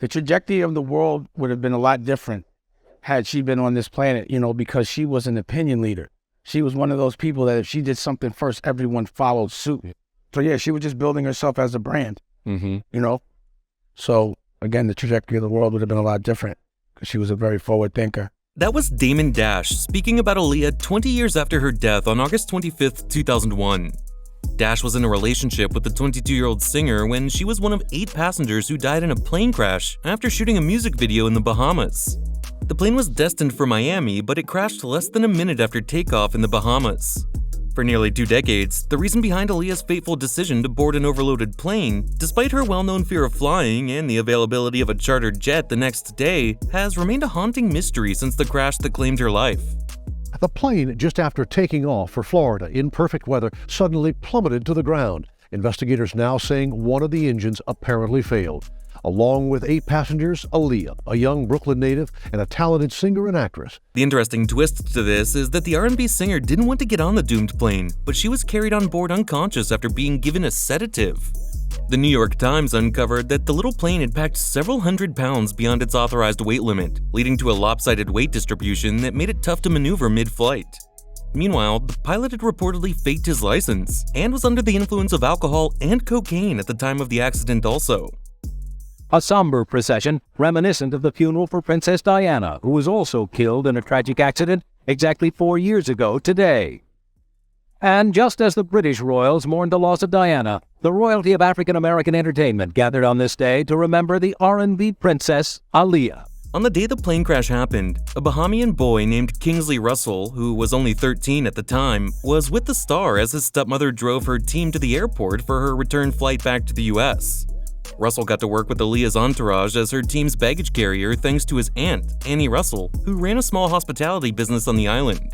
The trajectory of the world would have been a lot different had she been on this planet, because she was an opinion leader. She was one of those people that if she did something first, everyone followed suit. So yeah, she was just building herself as a brand, So again, the trajectory of the world would have been a lot different because she was a very forward thinker. That was Damon Dash speaking about Aaliyah 20 years after her death on August 25th, 2001. Dash was in a relationship with the 22-year-old singer when she was one of 8 passengers who died in a plane crash after shooting a music video in the Bahamas. The plane was destined for Miami, but it crashed less than a minute after takeoff in the Bahamas. For nearly 2 decades, the reason behind Aaliyah's fateful decision to board an overloaded plane, despite her well-known fear of flying and the availability of a chartered jet the next day, has remained a haunting mystery since the crash that claimed her life. The plane, just after taking off for Florida in perfect weather, suddenly plummeted to the ground. Investigators now saying one of the engines apparently failed. Along with 8 passengers, Aaliyah, a young Brooklyn native and a talented singer and actress. The interesting twist to this is that the R&B singer didn't want to get on the doomed plane, but she was carried on board unconscious after being given a sedative. The New York Times uncovered that the little plane had packed several hundred pounds beyond its authorized weight limit, leading to a lopsided weight distribution that made it tough to maneuver mid-flight. Meanwhile, the pilot had reportedly faked his license and was under the influence of alcohol and cocaine at the time of the accident also. A somber procession reminiscent of the funeral for Princess Diana, who was also killed in a tragic accident exactly 4 years ago today. And just as the British royals mourned the loss of Diana, the royalty of African-American entertainment gathered on this day to remember the R&B princess Aaliyah. On the day the plane crash happened, a Bahamian boy named Kingsley Russell, who was only 13 at the time, was with the star as his stepmother drove her team to the airport for her return flight back to the US. Russell got to work with Aaliyah's entourage as her team's baggage carrier thanks to his aunt, Annie Russell, who ran a small hospitality business on the island.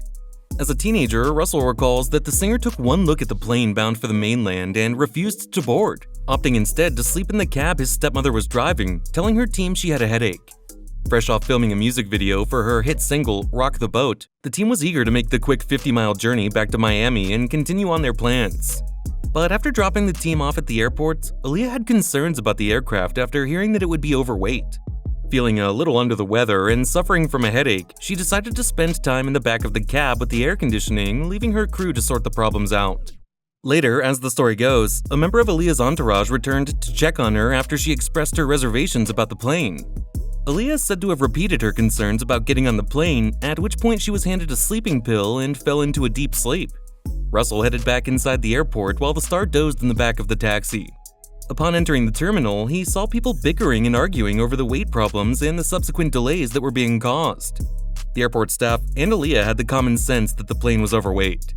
As a teenager, Russell recalls that the singer took one look at the plane bound for the mainland and refused to board, opting instead to sleep in the cab his stepmother was driving, telling her team she had a headache. Fresh off filming a music video for her hit single, Rock the Boat, the team was eager to make the quick 50-mile journey back to Miami and continue on their plans. But after dropping the team off at the airport, Aaliyah had concerns about the aircraft after hearing that it would be overweight. Feeling a little under the weather and suffering from a headache, she decided to spend time in the back of the cab with the air conditioning, leaving her crew to sort the problems out. Later, as the story goes, a member of Aaliyah's entourage returned to check on her after she expressed her reservations about the plane. Aaliyah is said to have repeated her concerns about getting on the plane, at which point she was handed a sleeping pill and fell into a deep sleep. Russell headed back inside the airport while the star dozed in the back of the taxi. Upon entering the terminal, he saw people bickering and arguing over the weight problems and the subsequent delays that were being caused. The airport staff and Aaliyah had the common sense that the plane was overweight.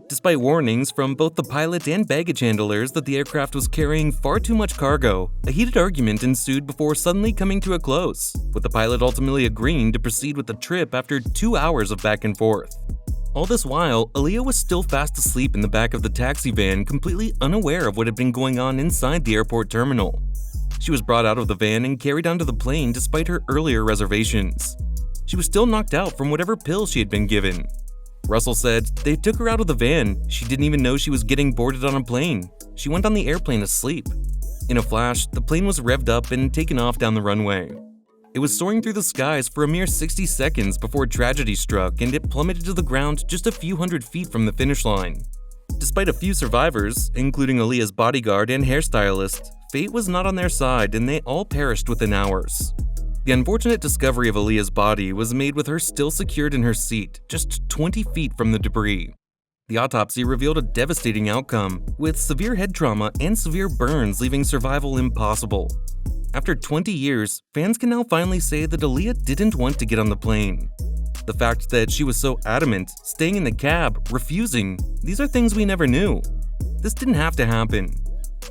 Despite warnings from both the pilot and baggage handlers that the aircraft was carrying far too much cargo, a heated argument ensued before suddenly coming to a close, with the pilot ultimately agreeing to proceed with the trip after 2 hours of back and forth. All this while, Aaliyah was still fast asleep in the back of the taxi van, completely unaware of what had been going on inside the airport terminal. She was brought out of the van and carried onto the plane despite her earlier reservations. She was still knocked out from whatever pill she had been given. Russell said, "They took her out of the van. She didn't even know she was getting boarded on a plane. She went on the airplane asleep." In a flash, the plane was revved up and taken off down the runway. It was soaring through the skies for a mere 60 seconds before tragedy struck and it plummeted to the ground just a few hundred feet from the finish line. Despite a few survivors, including Aaliyah's bodyguard and hairstylist, fate was not on their side and they all perished within hours. The unfortunate discovery of Aaliyah's body was made with her still secured in her seat, just 20 feet from the debris. The autopsy revealed a devastating outcome, with severe head trauma and severe burns leaving survival impossible. After 20 years, fans can now finally say that Aaliyah didn't want to get on the plane. The fact that she was so adamant, staying in the cab, refusing, these are things we never knew. This didn't have to happen.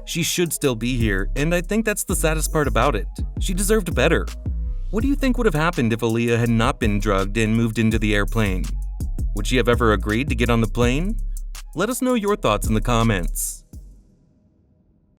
She should still be here, and I think that's the saddest part about it. She deserved better. What do you think would have happened if Aaliyah had not been drugged and moved into the airplane? Would she have ever agreed to get on the plane? Let us know your thoughts in the comments.